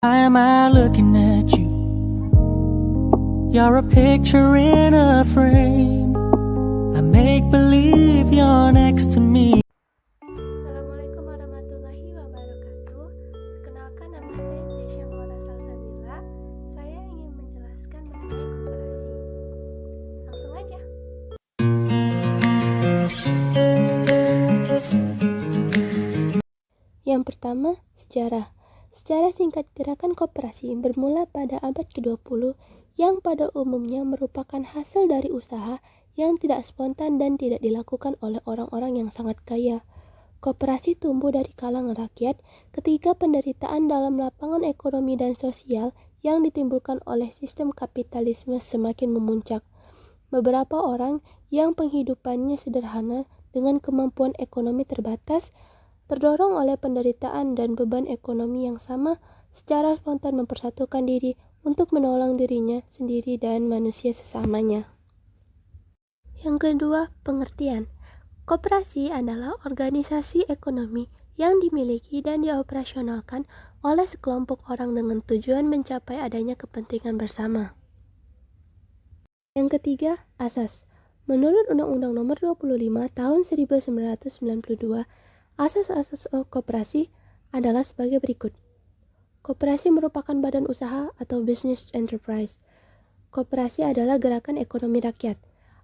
Why am I looking at you? You're a picture in a frame. I make believe you're next to me. Assalamualaikum warahmatullahi wabarakatuh. Perkenalkan, nama saya Zesha Maura Salsabila. Saya ingin menjelaskan mengenai koperasi. Langsung aja. Yang pertama, sejarah. Sejarah singkat gerakan koperasi bermula pada abad ke-20 yang pada umumnya merupakan hasil dari usaha yang tidak spontan dan tidak dilakukan oleh orang-orang yang sangat kaya. Koperasi tumbuh dari kalangan rakyat ketika penderitaan dalam lapangan ekonomi dan sosial yang ditimbulkan oleh sistem kapitalisme semakin memuncak. Beberapa orang yang penghidupannya sederhana dengan kemampuan ekonomi terbatas terdorong oleh penderitaan dan beban ekonomi yang sama, secara spontan mempersatukan diri untuk menolong dirinya sendiri dan manusia sesamanya. Yang kedua, pengertian. Koperasi adalah organisasi ekonomi yang dimiliki dan dioperasionalkan oleh sekelompok orang dengan tujuan mencapai adanya kepentingan bersama. Yang ketiga, asas. Menurut Undang-Undang Nomor 25 Tahun 1992, asas-asas koperasi adalah sebagai berikut. Koperasi merupakan badan usaha atau business enterprise. Koperasi adalah gerakan ekonomi rakyat.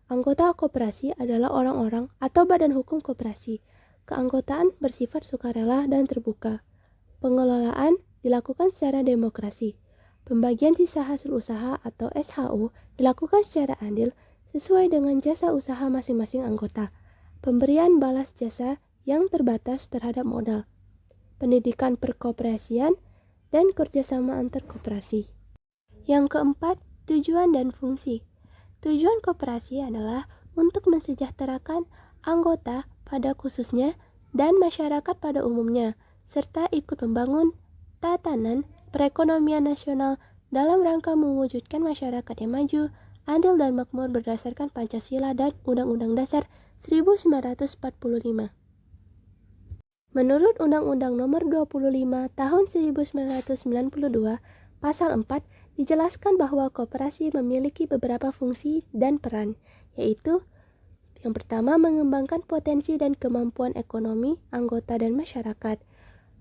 Anggota koperasi adalah orang-orang atau badan hukum koperasi. Keanggotaan bersifat sukarela dan terbuka. Pengelolaan dilakukan secara demokrasi. Pembagian sisa hasil usaha atau SHU dilakukan secara adil sesuai dengan jasa usaha masing-masing anggota. Pemberian balas jasa yang terbatas terhadap modal. Pendidikan perkoperasian dan kerjasama antar koperasi. Yang keempat, tujuan dan fungsi. Tujuan koperasi adalah untuk mensejahterakan anggota pada khususnya dan masyarakat pada umumnya, serta ikut membangun tatanan perekonomian nasional dalam rangka mewujudkan masyarakat yang maju, adil dan makmur berdasarkan Pancasila dan Undang-Undang Dasar 1945. Menurut Undang-Undang Nomor 25 Tahun 1992, Pasal 4 dijelaskan bahwa koperasi memiliki beberapa fungsi dan peran, yaitu yang pertama, mengembangkan potensi dan kemampuan ekonomi anggota dan masyarakat,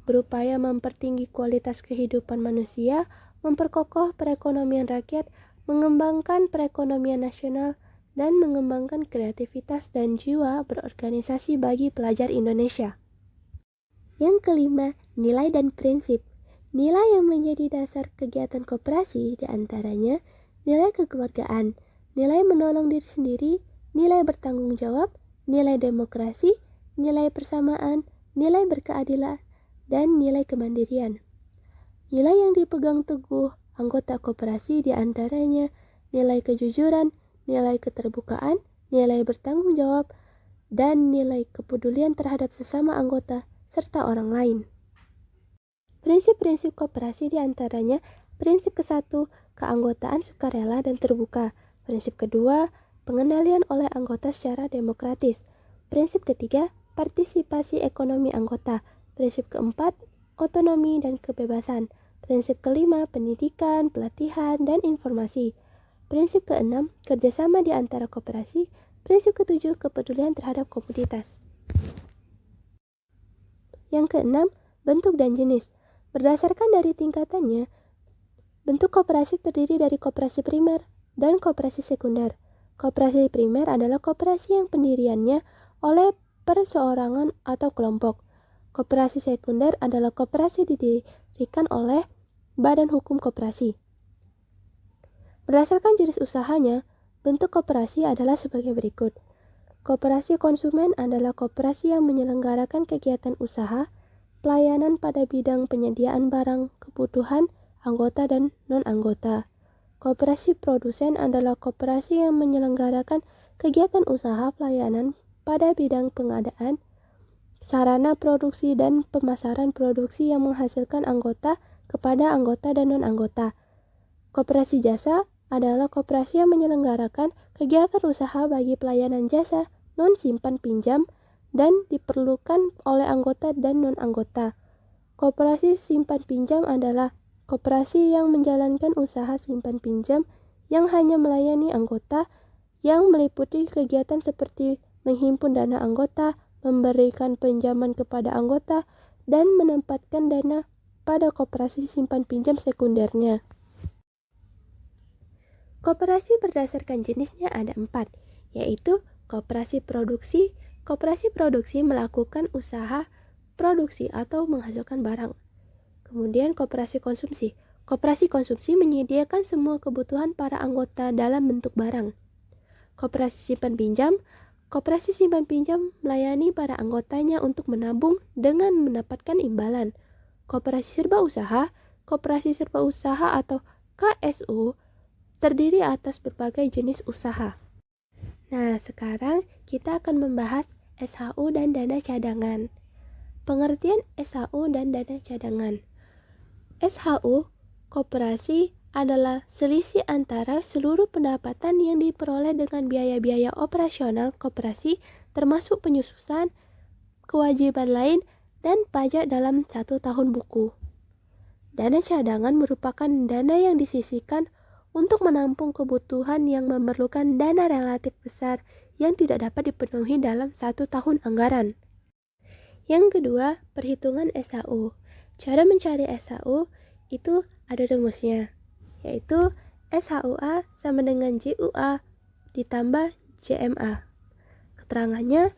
berupaya mempertinggi kualitas kehidupan manusia, memperkokoh perekonomian rakyat, mengembangkan perekonomian nasional, dan mengembangkan kreativitas dan jiwa berorganisasi bagi pelajar Indonesia. Yang kelima, nilai dan prinsip. Nilai yang menjadi dasar kegiatan koperasi diantaranya nilai kekeluargaan, nilai menolong diri sendiri, nilai bertanggung jawab, nilai demokrasi, nilai persamaan, nilai berkeadilan, dan nilai kemandirian. Nilai yang dipegang teguh anggota koperasi diantaranya nilai kejujuran, nilai keterbukaan, nilai bertanggung jawab, dan nilai kepedulian terhadap sesama anggota serta orang lain. Prinsip-prinsip koperasi diantaranya prinsip ke-1, keanggotaan sukarela dan terbuka. Prinsip kedua, pengendalian oleh anggota secara demokratis. Prinsip ketiga, partisipasi ekonomi anggota. Prinsip keempat, otonomi dan kebebasan. Prinsip kelima, pendidikan, pelatihan, dan informasi. Prinsip keenam, kerjasama di antara koperasi. Prinsip ketujuh, kepedulian terhadap komoditas. Yang keenam, bentuk dan jenis. Berdasarkan dari tingkatannya, bentuk koperasi terdiri dari koperasi primer dan koperasi sekunder. Koperasi primer adalah koperasi yang pendiriannya oleh perseorangan atau kelompok. Koperasi sekunder adalah koperasi didirikan oleh badan hukum koperasi. Berdasarkan jenis usahanya, bentuk koperasi adalah sebagai berikut. Koperasi konsumen adalah koperasi yang menyelenggarakan kegiatan usaha, pelayanan pada bidang penyediaan barang kebutuhan anggota dan non-anggota. Koperasi produsen adalah koperasi yang menyelenggarakan kegiatan usaha pelayanan pada bidang pengadaan, sarana produksi dan pemasaran produksi yang menghasilkan anggota kepada anggota dan non-anggota. Koperasi jasa adalah koperasi yang menyelenggarakan kegiatan usaha bagi pelayanan jasa non-simpan pinjam dan diperlukan oleh anggota dan non-anggota. Koperasi simpan pinjam adalah koperasi yang menjalankan usaha simpan pinjam yang hanya melayani anggota, yang meliputi kegiatan seperti menghimpun dana anggota, memberikan pinjaman kepada anggota, dan menempatkan dana pada koperasi simpan pinjam sekundernya. Koperasi berdasarkan jenisnya ada 4, yaitu koperasi produksi. Koperasi produksi melakukan usaha produksi atau menghasilkan barang. Kemudian koperasi konsumsi. Koperasi konsumsi menyediakan semua kebutuhan para anggota dalam bentuk barang. Koperasi simpan pinjam. Koperasi simpan pinjam melayani para anggotanya untuk menabung dengan mendapatkan imbalan. Koperasi serba usaha. Koperasi serba usaha atau KSU terdiri atas berbagai jenis usaha. Nah, sekarang kita akan membahas SHU dan dana cadangan. Pengertian SHU dan dana cadangan. SHU, koperasi, adalah selisih antara seluruh pendapatan yang diperoleh dengan biaya-biaya operasional koperasi termasuk penyusutan, kewajiban lain, dan pajak dalam 1 tahun buku. Dana cadangan merupakan dana yang disisihkan untuk menampung kebutuhan yang memerlukan dana relatif besar yang tidak dapat dipenuhi dalam 1 tahun anggaran. Yang kedua, perhitungan SHU. Cara mencari SHU itu ada rumusnya, yaitu SHUA sama dengan JUA ditambah JMA. Keterangannya,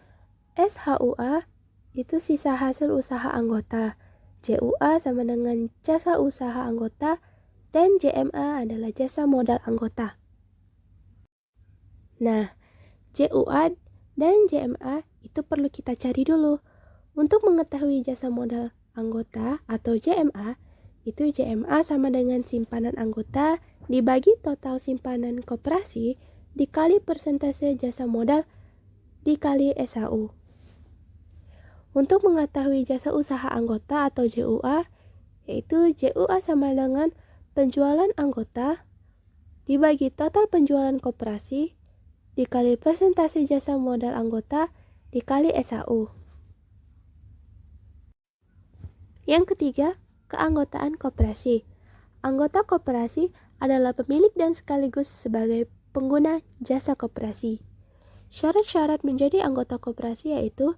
SHUA itu sisa hasil usaha anggota, JUA sama dengan jasa usaha anggota, dan JMA adalah jasa modal anggota. Nah, JUA dan JMA itu perlu kita cari dulu. Untuk mengetahui jasa modal anggota atau JMA, itu JMA sama dengan simpanan anggota dibagi total simpanan koperasi dikali persentase jasa modal dikali SHU. Untuk mengetahui jasa usaha anggota atau JUA, yaitu JUA sama dengan penjualan anggota dibagi total penjualan koperasi dikali persentase jasa modal anggota dikali SHU. Yang ketiga, keanggotaan koperasi. Anggota koperasi adalah pemilik dan sekaligus sebagai pengguna jasa koperasi. Syarat-syarat menjadi anggota koperasi yaitu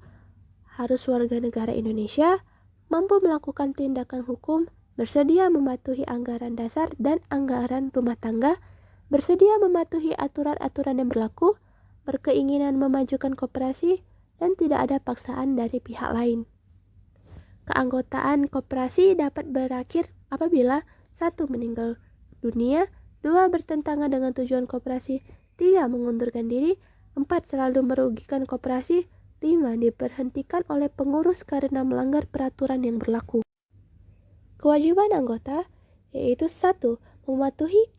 harus warga negara Indonesia, mampu melakukan tindakan hukum, bersedia mematuhi anggaran dasar dan anggaran rumah tangga, bersedia mematuhi aturan-aturan yang berlaku, berkeinginan memajukan koperasi, dan tidak ada paksaan dari pihak lain. Keanggotaan koperasi dapat berakhir apabila 1. meninggal dunia, 2. bertentangan dengan tujuan koperasi, 3. mengundurkan diri, 4. selalu merugikan koperasi, 5. diberhentikan oleh pengurus karena melanggar peraturan yang berlaku. Kewajiban anggota yaitu 1. mematuhi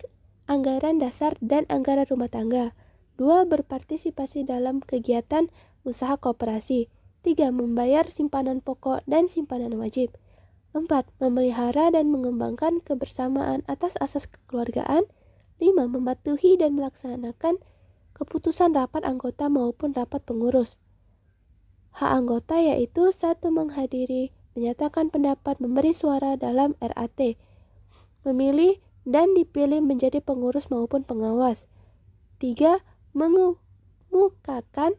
anggaran dasar dan anggaran rumah tangga, 2. berpartisipasi dalam kegiatan usaha koperasi, 3. membayar simpanan pokok dan simpanan wajib, 4. memelihara dan mengembangkan kebersamaan atas asas kekeluargaan, 5. mematuhi dan melaksanakan keputusan rapat anggota maupun rapat pengurus. Hak anggota yaitu 1. menghadiri, menyatakan pendapat, memberi suara dalam RAT, memilih dan dipilih menjadi pengurus maupun pengawas. 3. mengemukakan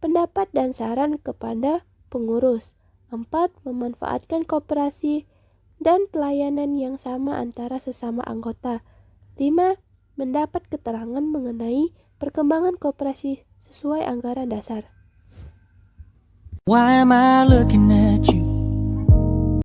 pendapat dan saran kepada pengurus. 4. memanfaatkan koperasi dan pelayanan yang sama antara sesama anggota. 5. mendapat keterangan mengenai perkembangan koperasi sesuai anggaran dasar. Why am I looking at you?